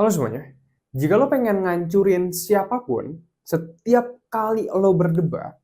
Halo semuanya, jika lo pengen ngancurin siapapun, setiap kali lo berdebat,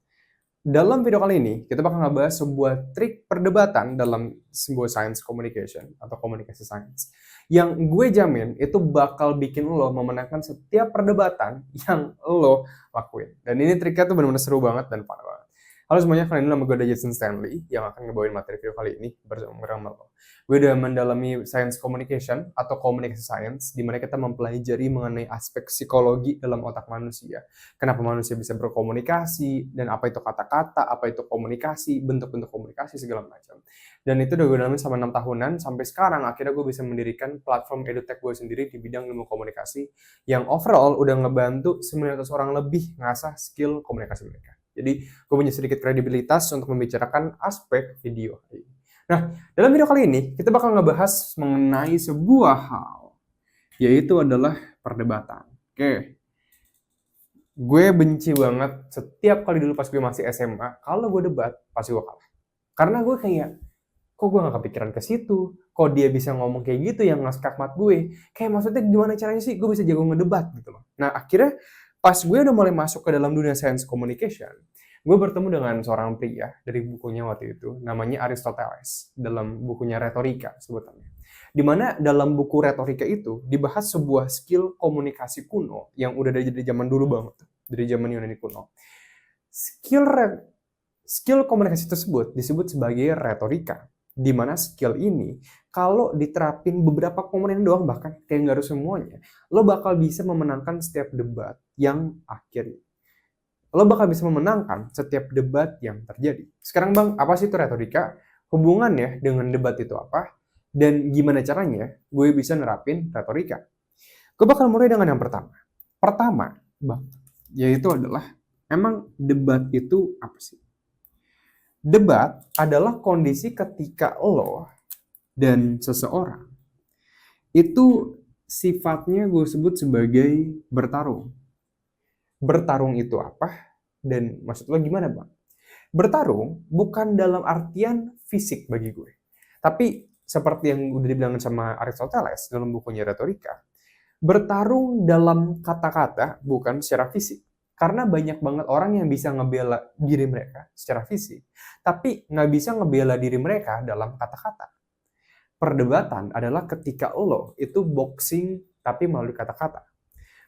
dalam video kali ini kita bakal ngebahas sebuah trik perdebatan dalam sebuah science communication atau komunikasi science yang gue jamin itu bakal bikin lo memenangkan setiap perdebatan yang lo lakuin. Dan ini triknya tuh benar-benar seru banget dan fun banget. Halo semuanya, kali ini nama gue ada Jason Stanley yang akan ngebawain materi video kali ini bersama lo. Gue udah mendalami science communication atau komunikasi science, di mana kita mempelajari mengenai aspek psikologi dalam otak manusia. Kenapa manusia bisa berkomunikasi, dan apa itu kata-kata, apa itu komunikasi, bentuk-bentuk komunikasi, segala macam. Dan itu udah gue dalami selama 6 tahunan, sampai sekarang akhirnya gue bisa mendirikan platform edutech gue sendiri di bidang ilmu komunikasi, yang overall udah ngebantu 900 orang lebih ngasah skill komunikasi mereka. Jadi gue punya sedikit kredibilitas untuk membicarakan aspek video ini. Nah, dalam video kali ini kita bakal ngebahas mengenai sebuah hal, yaitu adalah perdebatan. Oke. Gue benci banget setiap kali dulu pas gue masih SMA, kalau gue debat pasti gue kalah. Karena gue kayak, kok gue gak kepikiran ke situ? Kok dia bisa ngomong kayak gitu yang ngeskakmat gue? Kayak maksudnya gimana caranya sih gue bisa jago ngedebat gitu loh. Nah, akhirnya pas gue udah mulai masuk ke dalam dunia science communication, gue bertemu dengan seorang pria dari bukunya waktu itu, namanya Aristoteles, dalam bukunya Retorika sebutannya. Dimana dalam buku Retorika itu dibahas sebuah skill komunikasi kuno yang udah dari zaman dulu banget, dari zaman Yunani kuno. Skill komunikasi tersebut disebut sebagai retorika, di mana skill ini kalau diterapin beberapa komponen doang, bahkan kayak nggak harus semuanya, lo bakal bisa memenangkan setiap debat yang akhirnya. Lo bakal bisa memenangkan setiap debat yang terjadi. Sekarang bang, apa sih itu retorika? Hubungannya dengan debat itu apa? Dan gimana caranya gue bisa nerapin retorika? Gue bakal mulai dengan yang pertama. Pertama, bang, yaitu adalah, emang debat itu apa sih? Debat adalah kondisi ketika lo dan seseorang itu sifatnya gue sebut sebagai bertarung. Bertarung itu apa? Dan maksud lo gimana bang? Bertarung bukan dalam artian fisik bagi gue. Tapi seperti yang udah dibilangin sama Aristoteles dalam bukunya Retorika, bertarung dalam kata-kata bukan secara fisik. Karena banyak banget orang yang bisa ngebela diri mereka secara fisik, tapi nggak bisa ngebela diri mereka dalam kata-kata. Perdebatan adalah ketika lo itu boxing tapi melalui kata-kata.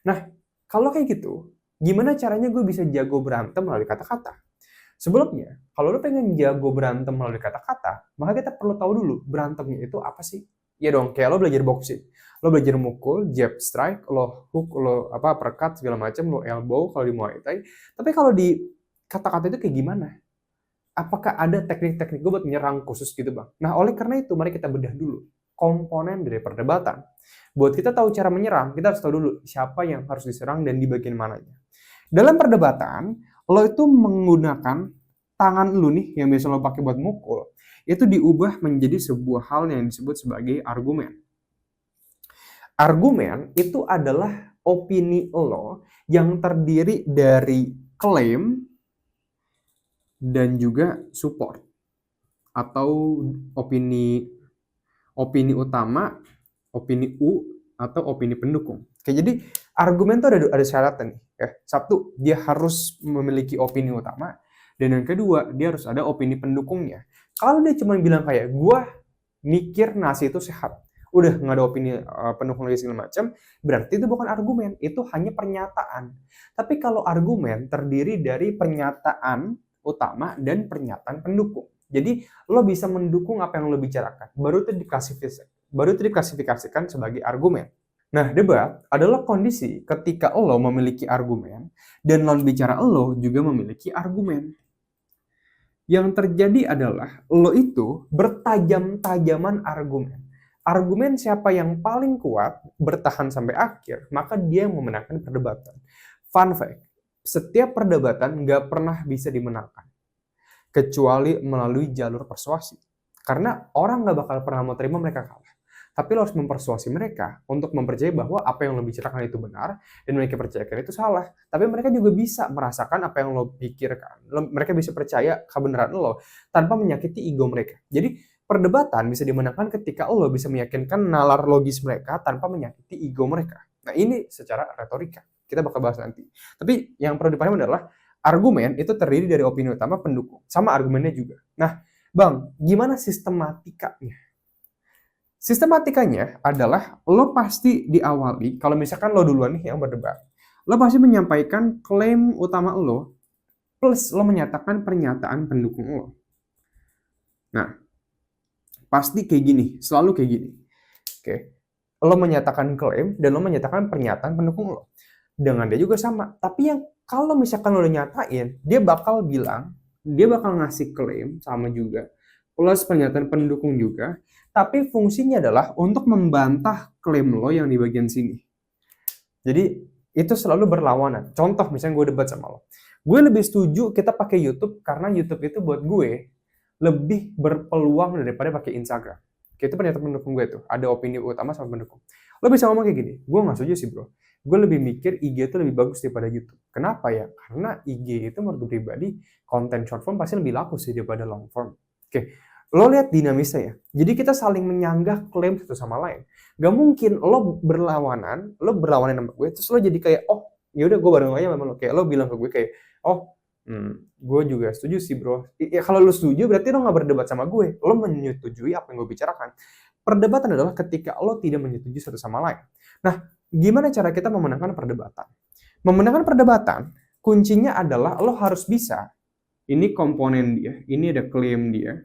Nah, kalau kayak gitu, gimana caranya gue bisa jago berantem melalui kata-kata? Sebelumnya, kalau lo pengen jago berantem melalui kata-kata, maka kita perlu tahu dulu berantemnya itu apa sih? Ya dong, kayak lo belajar boxing. Lo belajar mukul, jab, strike, lo hook, lo uppercut, segala macam, lo elbow kalau di Muay Thai. Tapi kalau di kata-kata itu kayak gimana? Apakah ada teknik-teknik gue buat menyerang khusus gitu bang? Nah, oleh karena itu, mari kita bedah dulu komponen dari perdebatan. Buat kita tahu cara menyerang, kita harus tahu dulu siapa yang harus diserang dan di bagian mananya. Dalam perdebatan, lo itu menggunakan tangan lo nih, yang biasa lo pakai buat mukul, itu diubah menjadi sebuah hal yang disebut sebagai argumen. Argumen itu adalah opini lo yang terdiri dari klaim dan juga support, atau opini utama, opini U, atau opini pendukung. Oke, jadi argumen tuh ada syaratnya nih. Ya. Satu, dia harus memiliki opini utama, dan yang kedua, dia harus ada opini pendukungnya. Kalau dia cuma bilang kayak, gue mikir nasi itu sehat, udah nggak ada opini pendukung lagi segala macam, berarti itu bukan argumen, itu hanya pernyataan. Tapi kalau argumen terdiri dari pernyataan utama dan pernyataan pendukung. Jadi lo bisa mendukung apa yang lo bicarakan, baru itu diklasifikasikan sebagai argumen. Nah, debat adalah kondisi ketika lo memiliki argumen dan lawan bicara lo juga memiliki argumen. Yang terjadi adalah lo itu bertajam-tajaman argumen. Argumen siapa yang paling kuat bertahan sampai akhir, maka dia yang memenangkan perdebatan. Fun fact, setiap perdebatan nggak pernah bisa dimenangkan, kecuali melalui jalur persuasi. Karena orang nggak bakal pernah mau terima mereka kalah. Tapi lo harus mempersuasi mereka untuk mempercayai bahwa apa yang lo bicarakan itu benar, dan mereka percayakan itu salah. Tapi mereka juga bisa merasakan apa yang lo pikirkan. Mereka bisa percaya kebenaran lo tanpa menyakiti ego mereka. Jadi perdebatan bisa dimenangkan ketika lo bisa meyakinkan nalar logis mereka tanpa menyakiti ego mereka. Nah, ini secara retorika. Kita bakal bahas nanti. Tapi yang perlu dipahami adalah argumen itu terdiri dari opini utama pendukung sama argumennya juga. Nah, Bang, gimana sistematikanya? Sistematikanya adalah lo pasti diawali, kalau misalkan lo duluan nih yang berdebat, lo pasti menyampaikan klaim utama lo plus lo menyatakan pernyataan pendukung lo. Nah, pasti kayak gini, selalu kayak gini. Oke. Lo menyatakan klaim dan lo menyatakan pernyataan pendukung lo. Dengan dia juga sama. Tapi yang kalau misalkan lo nyatain, dia bakal bilang, dia bakal ngasih klaim sama juga, plus pernyataan pendukung juga, tapi fungsinya adalah untuk membantah klaim lo yang di bagian sini. Jadi itu selalu berlawanan. Contoh misalnya gue debat sama lo. Gue lebih setuju kita pakai YouTube karena YouTube itu buat gue lebih berpeluang daripada pakai Instagram. Kayak itu pernyataan pendukung gue tuh. Ada opini utama sama pendukung. Lo bisa ngomong kayak gini, gue gak setuju sih bro. Gue lebih mikir IG itu lebih bagus daripada YouTube. Kenapa ya? Karena IG itu menurut gue pribadi, konten short form pasti lebih laku sih daripada long form. Oke, lo lihat dinamisnya ya. Jadi kita saling menyanggah klaim satu sama lain. Gak mungkin lo berlawanan sama gue, terus lo jadi kayak, oh yaudah gue bareng aja sama lo. Kayak lo bilang ke gue kayak, oh gue juga setuju sih bro. Ya kalau lo setuju berarti lo gak berdebat sama gue. Lo menyetujui apa yang gue bicarakan. Perdebatan adalah ketika lo tidak menyetujui satu sama lain. Nah, gimana cara kita memenangkan perdebatan? Memenangkan perdebatan, kuncinya adalah lo harus bisa, ini komponen dia, ini ada klaim dia,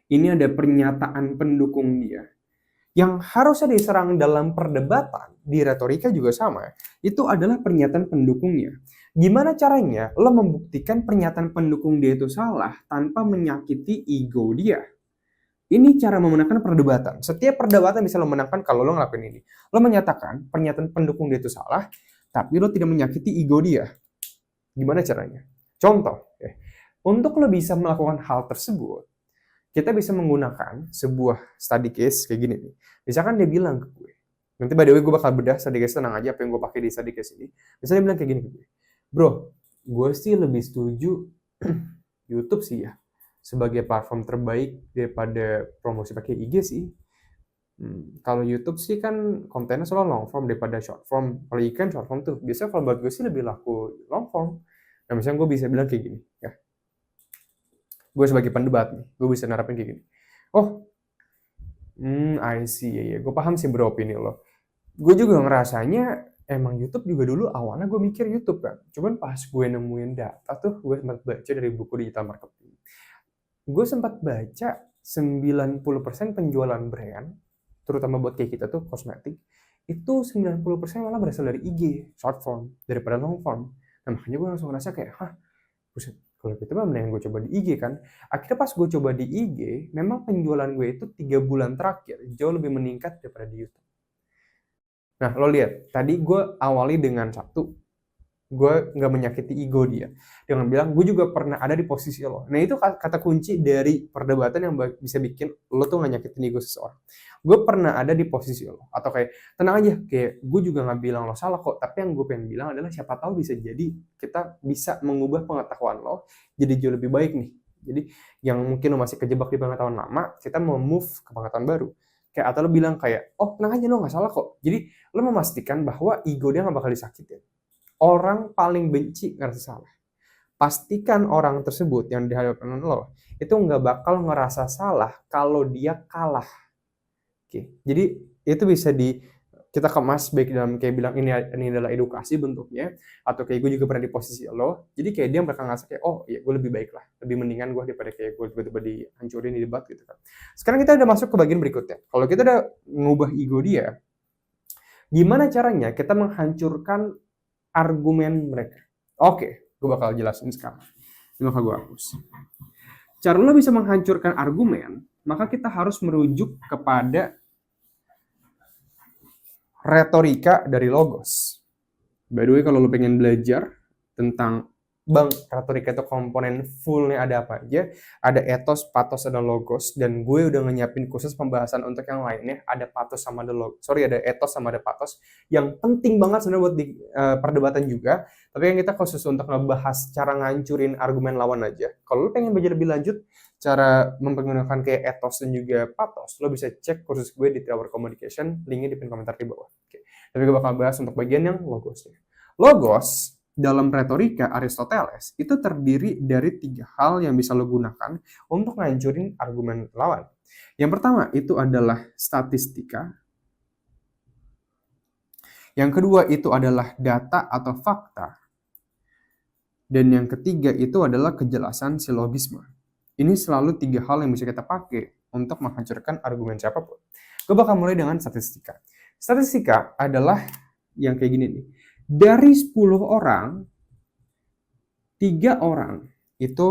ini ada pernyataan pendukung dia. Yang harusnya diserang dalam perdebatan, di retorika juga sama, itu adalah pernyataan pendukungnya. Gimana caranya lo membuktikan pernyataan pendukung dia itu salah tanpa menyakiti ego dia? Ini cara memenangkan perdebatan. Setiap perdebatan bisa lo menangkan kalau lo ngelakuin ini. Lo menyatakan pernyataan pendukung dia itu salah, tapi lo tidak menyakiti ego dia. Gimana caranya? Contoh, untuk lo bisa melakukan hal tersebut, kita bisa menggunakan sebuah study case kayak gini nih. Misalkan dia bilang ke gue, nanti by the way gue bakal bedah study case, tenang aja apa yang gue pakai di study case ini. Misalnya dia bilang kayak gini ke gue, bro, gue sih lebih setuju YouTube sih ya, sebagai platform terbaik daripada promosi pakai IG sih. Kalau YouTube sih kan kontennya selalu long form daripada short form. Kalau IG kan short form tuh. Biasanya kalau buat gue sih lebih laku long form. Nah misalnya gue bisa bilang kayak gini. Ya. Gue sebagai pendebat nih. Gue bisa nerapin kayak gini. Oh, I see. Ya. Gue paham sih bro opini lo. Gue juga ngerasanya emang YouTube juga dulu awalnya gue mikir YouTube kan. Cuman pas gue nemuin data tuh gue sempat baca dari buku digital marketing. Gue sempat baca 90% penjualan brand, terutama buat kayak kita tuh kosmetik, itu 90% malah berasal dari IG, short form, daripada long form. Nah makanya gue langsung ngerasa kayak, buset, kalau gitu mah mendingan gue coba di IG kan. Akhirnya pas gue coba di IG, memang penjualan gue itu 3 bulan terakhir jauh lebih meningkat daripada di YouTube. Nah lo lihat, tadi gue awali dengan satu, gue nggak menyakiti ego dia dengan bilang gue juga pernah ada di posisi lo. Nah itu kata kunci dari perdebatan yang bisa bikin lo tuh nggak nyakitin ego seseorang. Gue pernah ada di posisi lo, atau kayak tenang aja, kayak gue juga nggak bilang lo salah kok, tapi yang gue pengen bilang adalah siapa tahu bisa jadi kita bisa mengubah pengetahuan lo jadi jauh lebih baik nih. Jadi yang mungkin lo masih kejebak di pengetahuan lama, kita mau move ke pengetahuan baru. Kayak atau lo bilang kayak, oh tenang aja lo nggak salah kok. Jadi lo memastikan bahwa ego dia nggak bakal disakitin. Orang paling benci ngerasa salah. Pastikan orang tersebut yang dihadapkan lo itu nggak bakal ngerasa salah kalau dia kalah. Oke, jadi itu bisa kita kemas baik dalam kayak bilang ini adalah edukasi bentuknya, atau kayak gue juga pernah di posisi lo. Jadi kayak dia bakal ngerasa kayak oh iya gue lebih baik lah, lebih mendingan gue daripada kayak gue tiba-tiba dihancurin di debat gitu kan. Sekarang kita udah masuk ke bagian berikutnya. Kalau kita udah ngubah ego dia, gimana caranya kita menghancurkan argumen mereka? Oke, gue bakal jelasin sekarang. Ini bakal gue hapus. Cara lo bisa menghancurkan argumen, maka kita harus merujuk kepada retorika dari logos. By the way, kalau lo pengen belajar tentang Bang, retorika itu komponen fullnya ada apa aja, ada ethos, pathos, ada logos, dan gue udah nyiapin khusus pembahasan untuk yang lainnya, ada pathos sama ada logos, ada ethos sama ada pathos, yang penting banget sebenarnya buat di perdebatan juga, tapi yang kita khusus untuk ngebahas cara ngancurin argumen lawan aja. Kalau lo pengen belajar lebih lanjut, cara menggunakan kayak ethos dan juga pathos, lo bisa cek kursus gue di Tower Communication, linknya di pin komentar di bawah. Oke. Tapi gue bakal bahas untuk bagian yang logosnya. Logos dalam retorika Aristoteles itu terdiri dari 3 hal yang bisa lo gunakan untuk ngancurin argumen lawan. Yang pertama itu adalah statistika. Yang kedua itu adalah data atau fakta. Dan yang ketiga itu adalah kejelasan silogisme. Ini selalu 3 hal yang bisa kita pakai untuk menghancurkan argumen siapapun. Gue bakal mulai dengan statistika. Statistika adalah yang kayak gini nih. Dari 10 orang, 3 orang itu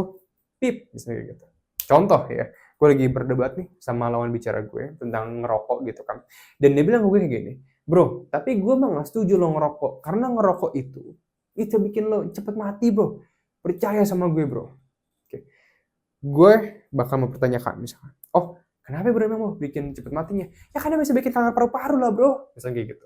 pip, misalnya gitu. Contoh ya, gue lagi berdebat nih sama lawan bicara gue tentang ngerokok gitu kan. Dan dia bilang ke gue kayak gini, bro, tapi gue mah gak setuju lo ngerokok. Karena ngerokok itu bikin lo cepet mati bro. Percaya sama gue bro. Oke. Gue bakal mempertanyakan misalkan, oh kenapa bro emang mau bikin cepet matinya? Ya karena bisa bikin kanker paru-paru lah bro. Misalnya kayak gitu.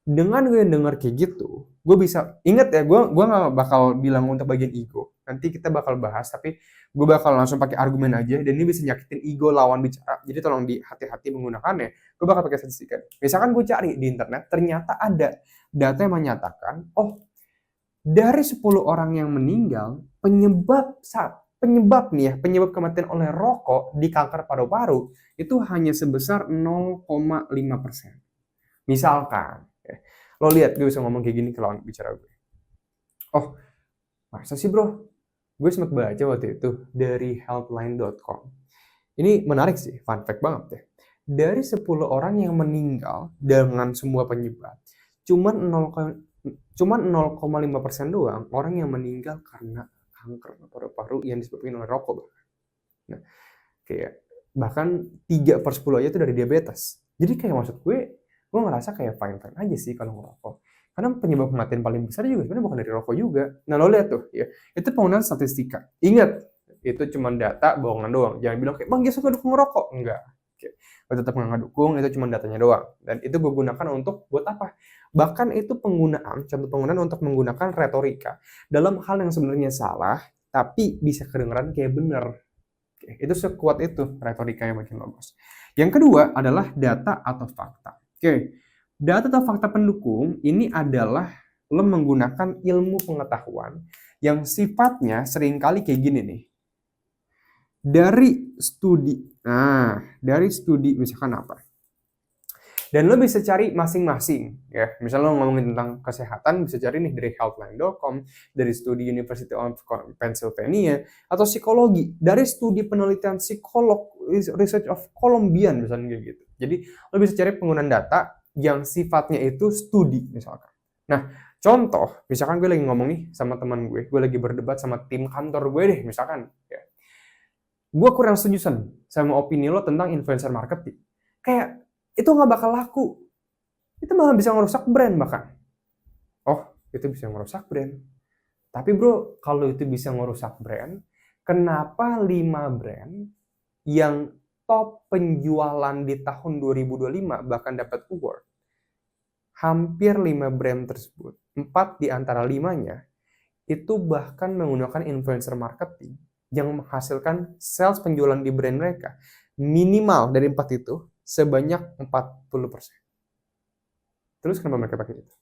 Dengan gue denger kayak gitu, gue bisa, inget ya, gue gak bakal bilang untuk bagian ego. Nanti kita bakal bahas, tapi gue bakal langsung pakai argumen aja, dan ini bisa nyakitin ego lawan bicara. Jadi tolong hati-hati menggunakannya. Gue bakal pakai statistika. Misalkan gue cari di internet, ternyata ada data yang menyatakan, oh dari 10 orang yang meninggal, penyebab kematian oleh rokok di kanker paru-paru itu hanya sebesar 0,5%. Misalkan, lo lihat gue bisa ngomong kayak gini ke lawan bicara gue. Oh, masa sih bro? Gue sempat baca waktu itu dari healthline.com. Ini menarik sih, fun fact banget ya. Dari 10 orang yang meninggal dengan semua penyebab, cuman 0,5% doang orang yang meninggal karena kanker paru-paru yang disebabkan oleh rokok. Nah, kayak bahkan 3/10 aja tuh dari diabetes. Jadi kayak maksud gue ngerasa kayak fine-fine aja sih kalau ngerokok. Karena penyebab kematian paling besar juga sebenarnya bukan dari rokok juga. Nah lo lihat tuh ya, itu penggunaan statistika. Ingat, itu cuma data bohongan doang. Jangan bilang kayak, bang Yesus nggak dukung ngerokok. Enggak. Gue tetap nggak dukung, itu cuma datanya doang. Dan itu gue gunakan untuk buat apa? Bahkan itu contoh penggunaan untuk menggunakan retorika dalam hal yang sebenarnya salah, tapi bisa kedengeran kayak bener. Itu sekuat itu retorika yang makin logos. Yang kedua adalah data atau fakta. Oke, data atau fakta pendukung ini adalah lo menggunakan ilmu pengetahuan yang sifatnya seringkali kayak gini nih. Dari studi misalkan apa? Dan lo bisa cari masing-masing ya. Misalnya lo ngomongin tentang kesehatan, bisa cari nih dari healthline.com, dari studi University of Pennsylvania, atau psikologi, dari studi penelitian psikolog Research of Columbia misalnya kayak gitu. Jadi lo bisa cari penggunaan data yang sifatnya itu studi misalkan. Nah, contoh, misalkan gue lagi ngomong nih sama teman gue lagi berdebat sama tim kantor gue deh misalkan ya. Gue kurang setuju sama opini lo tentang influencer marketing. Kayak itu nggak bakal laku. Itu malah bisa ngerusak brand bahkan. Oh, itu bisa ngerusak brand. Tapi bro, kalau itu bisa ngerusak brand, kenapa 5 brand yang top penjualan di tahun 2025 bahkan dapat award? Hampir 5 brand tersebut, 4 di antara 5-nya, itu bahkan menggunakan influencer marketing yang menghasilkan sales penjualan di brand mereka. Minimal dari 4 itu, sebanyak 40%. Terus kenapa mereka pakai itu?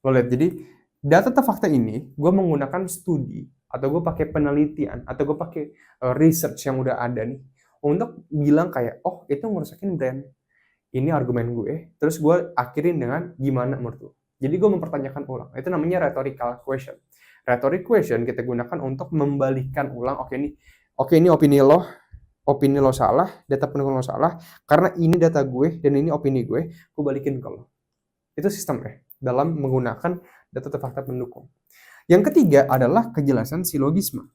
Lo lihat, jadi data atau fakta ini gue menggunakan studi atau gue pakai penelitian atau gue pakai research yang udah ada nih untuk bilang kayak, oh itu ngerusakin brand. Ini argumen gue, terus gue akhirin dengan gimana menurut lo. Jadi gue mempertanyakan ulang. Itu namanya rhetorical question. Rhetoric question kita gunakan untuk membalikan ulang, oke ini opini lo salah, data pendukung lo salah, karena ini data gue dan ini opini gue balikin ke lo. Itu sistemnya dalam menggunakan data atau fakta pendukung. Yang ketiga adalah kejelasan silogisme.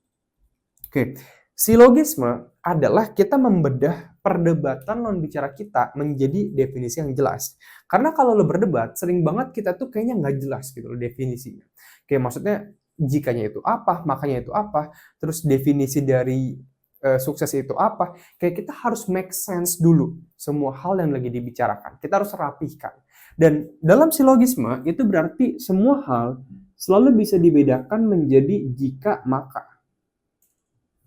Oke, silogisme adalah kita membedah perdebatan lawan bicara kita menjadi definisi yang jelas. Karena kalau lo berdebat, sering banget kita tuh kayaknya nggak jelas gitu loh definisinya. Kayak maksudnya jikanya itu apa, makanya itu apa, terus definisi dari sukses itu apa, kayak kita harus make sense dulu semua hal yang lagi dibicarakan. Kita harus rapihkan. Dan dalam silogisme itu berarti semua hal selalu bisa dibedakan menjadi jika maka.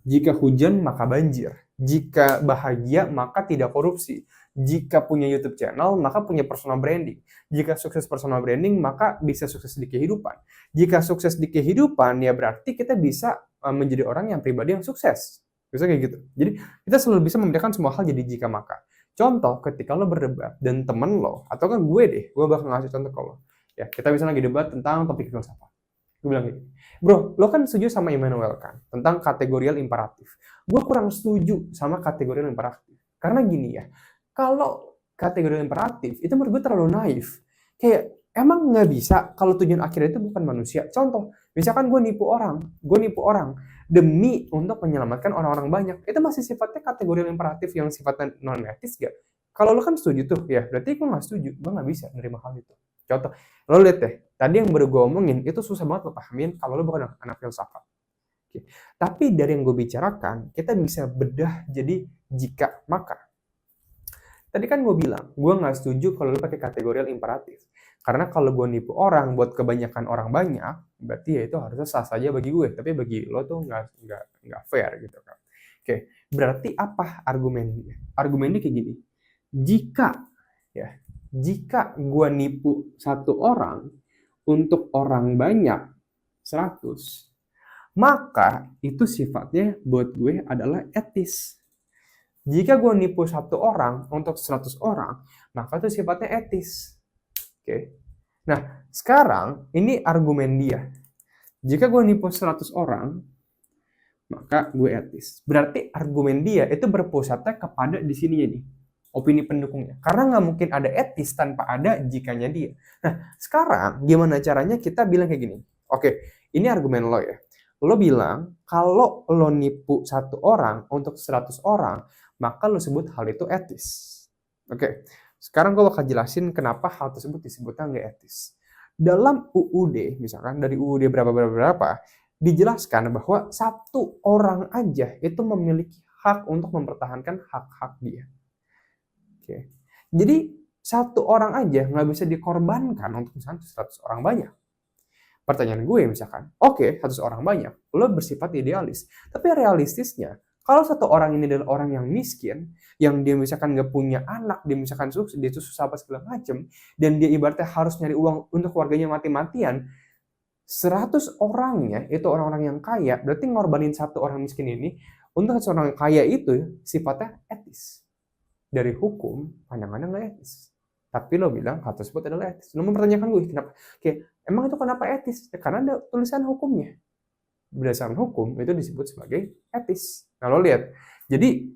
Jika hujan maka banjir. Jika bahagia maka tidak korupsi. Jika punya YouTube channel, maka punya personal branding. Jika sukses personal branding, maka bisa sukses di kehidupan. Jika sukses di kehidupan, ya berarti kita bisa menjadi orang yang pribadi yang sukses. Bisa kayak gitu. Jadi kita selalu bisa membedakan semua hal jadi jika maka. Contoh, ketika lo berdebat dan temen lo, atau kan gue bakal ngasih contoh ke lo. Ya, kita bisa lagi debat tentang topik filsafat. Gue bilang gini, bro, lo kan setuju sama Immanuel Kant tentang kategorial imperatif. Gue kurang setuju sama kategorial imperatif. Karena gini ya, kalau kategorial imperatif, itu menurut gue terlalu naif. Kayak, emang nggak bisa kalau tujuan akhirnya itu bukan manusia. Contoh, misalkan gue nipu orang demi untuk menyelamatkan orang-orang banyak. Itu masih sifatnya kategorial imperatif yang sifatnya non-etis gak? Kalau lo kan setuju tuh, ya berarti gue nggak setuju. Gue nggak bisa menerima hal itu. Contoh, lo lihat deh, tadi yang baru gue omongin, itu susah banget lo pahamin kalau lo bukan anak filsafat. Oke. Tapi dari yang gue bicarakan, kita bisa bedah jadi jika maka. Tadi kan gue bilang, gue nggak setuju kalau lo pakai kategorial imperatif. Karena kalau gue nipu orang buat kebanyakan orang banyak, berarti ya itu harusnya sah saja bagi gue. Tapi bagi lo tuh nggak fair gitu kan. Oke, berarti apa argumennya? Argumennya kayak gini. Jika gue nipu satu orang untuk orang banyak 100, maka itu sifatnya buat gue adalah etis. Jika gue nipu satu orang untuk 100 orang, maka itu sifatnya etis. Oke. Nah, sekarang ini argumen dia. Jika gue nipu 100 orang, maka gue etis. Berarti argumen dia itu berpusatnya kepada di sini nih, opini pendukungnya. Karena nggak mungkin ada etis tanpa ada jikanya dia. Nah, sekarang gimana caranya kita bilang kayak gini? Oke, ini argumen lo ya. Lo bilang kalau lo nipu satu orang untuk 100 orang, maka lo sebut hal itu etis. Oke, sekarang gue bakal jelasin kenapa hal tersebut disebutnya nggak etis. Dalam UUD, misalkan dari UUD berapa, dijelaskan bahwa satu orang aja itu memiliki hak untuk mempertahankan hak-hak dia. Oke. Jadi satu orang aja nggak bisa dikorbankan untuk misalkan 100 orang banyak. Pertanyaan gue misalkan, oke, 100 orang banyak, lo bersifat idealis. Tapi realistisnya, kalau satu orang ini adalah orang yang miskin, yang dia misalkan nggak punya anak, dia misalkan sukses, dia susah apa segala macem, dan dia ibaratnya harus nyari uang untuk keluarganya mati-matian, 100 orangnya itu orang-orang yang kaya, berarti ngorbanin satu orang miskin ini, untuk seorang kaya itu sifatnya etis. Dari hukum, pandangannya nggak etis. Tapi lo bilang hal tersebut adalah etis. Lo mempertanyakan gue, kenapa? Oke, emang itu kenapa etis? Ya, karena ada tulisan hukumnya. Berdasarkan hukum, itu disebut sebagai etis. Nah, lo lihat. Jadi,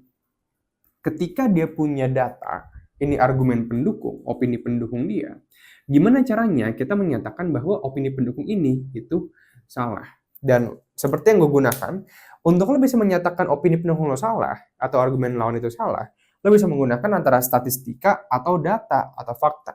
ketika dia punya data, ini argumen pendukung, opini pendukung dia, gimana caranya kita menyatakan bahwa opini pendukung ini itu salah? Dan seperti yang gue gunakan, untuk lo bisa menyatakan opini pendukung lo salah, atau argumen lawan itu salah, lo bisa menggunakan antara statistika atau data atau fakta.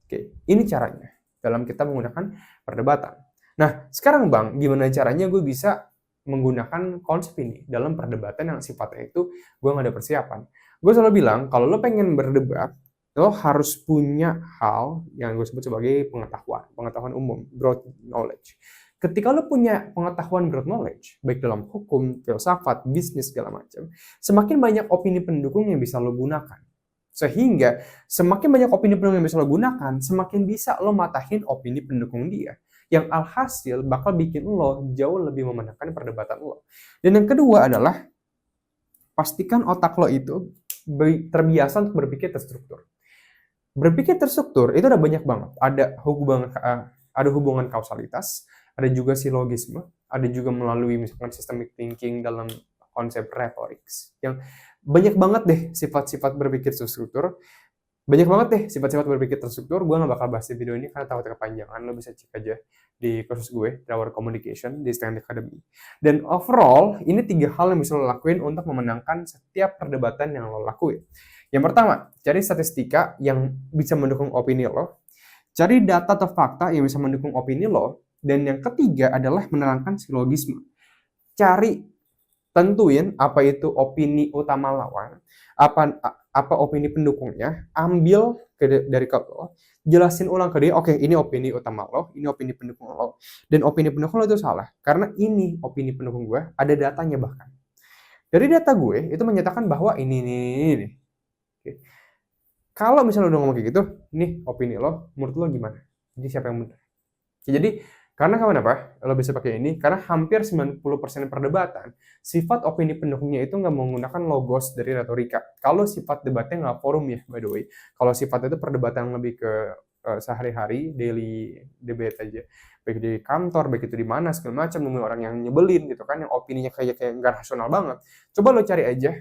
Oke, ini caranya dalam kita menggunakan perdebatan. Nah, sekarang Bang, gimana caranya gue bisa menggunakan konsep ini dalam perdebatan yang sifatnya itu gue nggak ada persiapan. Gue selalu bilang, kalau lo pengen berdebat, lo harus punya hal yang gue sebut sebagai pengetahuan umum, broad knowledge. Ketika lo punya pengetahuan broad knowledge, baik dalam hukum, filsafat, bisnis, segala macam, semakin banyak opini pendukung yang bisa lo gunakan. Sehingga semakin banyak opini pendukung yang bisa lo gunakan, semakin bisa lo matahin opini pendukung dia. Yang alhasil bakal bikin lo jauh lebih memenangkan perdebatan lo. Dan yang kedua adalah, pastikan otak lo itu terbiasa untuk berpikir terstruktur. Berpikir terstruktur itu ada banyak banget. Ada hubungan kausalitas, ada juga silogisme, ada juga melalui misalkan systemic thinking dalam konsep rhetoric. Yang banyak banget deh sifat-sifat berpikir terstruktur. Banyak banget deh sifat-sifat berpikir terstruktur. Gue gak bakal bahas di video ini karena takutnya kepanjangan. Lo bisa cek aja di kursus gue, Our Communication, di Stand Academy. Dan overall, ini 3 hal yang bisa lo lakuin untuk memenangkan setiap perdebatan yang lo lakuin. Yang pertama, cari statistika yang bisa mendukung opini lo. Cari data atau fakta yang bisa mendukung opini lo. Dan yang ketiga adalah menerangkan silogisme. Tentuin apa itu opini utama lawan, apa opini pendukungnya, ambil dari lo, jelasin ulang ke dia, oke, ini opini utama lo, ini opini pendukung lo, dan opini pendukung lo itu salah, karena ini opini pendukung gue, ada datanya bahkan. Dari data gue, itu menyatakan bahwa ini. Oke. Kalau misalnya udah ngomong kayak gitu, nih opini lo, menurut lo gimana? Jadi siapa yang benar? Ya, jadi karena kenapa lo bisa pakai ini? Karena hampir 90% perdebatan, sifat opini pendukungnya itu nggak menggunakan logos dari retorika. Kalau sifat debatnya nggak forum ya, by the way. Kalau sifat itu perdebatan lebih ke sehari-hari, daily debate aja. Baik di kantor, baik itu di mana, segala macam, nemuin orang yang nyebelin gitu kan, yang opininya kayak nggak rasional banget. Coba lo cari aja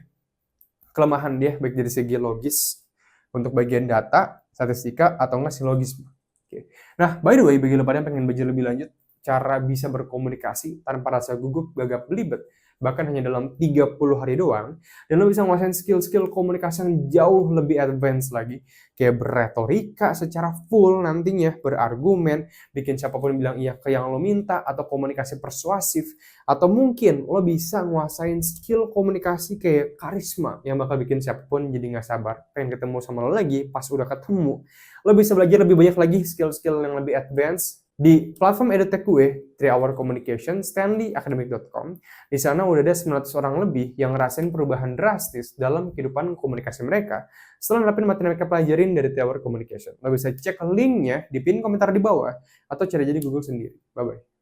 kelemahan dia, baik dari segi logis, untuk bagian data, statistika, atau enggak silogisme. Oke. Nah, by the way, bagi lo pada yang pengen belajar lebih lanjut, cara bisa berkomunikasi tanpa rasa gugup, gagap, belibet, bahkan hanya dalam 30 hari doang, dan lo bisa nguasain skill-skill komunikasi yang jauh lebih advance lagi, kayak berretorika secara full nantinya, berargumen, bikin siapapun bilang iya ke yang lo minta, atau komunikasi persuasif, atau mungkin lo bisa nguasain skill komunikasi kayak karisma, yang bakal bikin siapapun jadi nggak sabar pengen ketemu sama lo lagi. Pas udah ketemu, lo bisa belajar lebih banyak lagi skill-skill yang lebih advance di platform edutech gue, 3 Hour Communication, stanleyacademic.com. Di sana udah ada 900 orang lebih yang ngerasain perubahan drastis dalam kehidupan komunikasi mereka setelah nerapin materi mereka pelajarin dari 3 Hour Communication. Lo bisa cek linknya di pin komentar di bawah atau cari aja di Google sendiri. Bye-bye.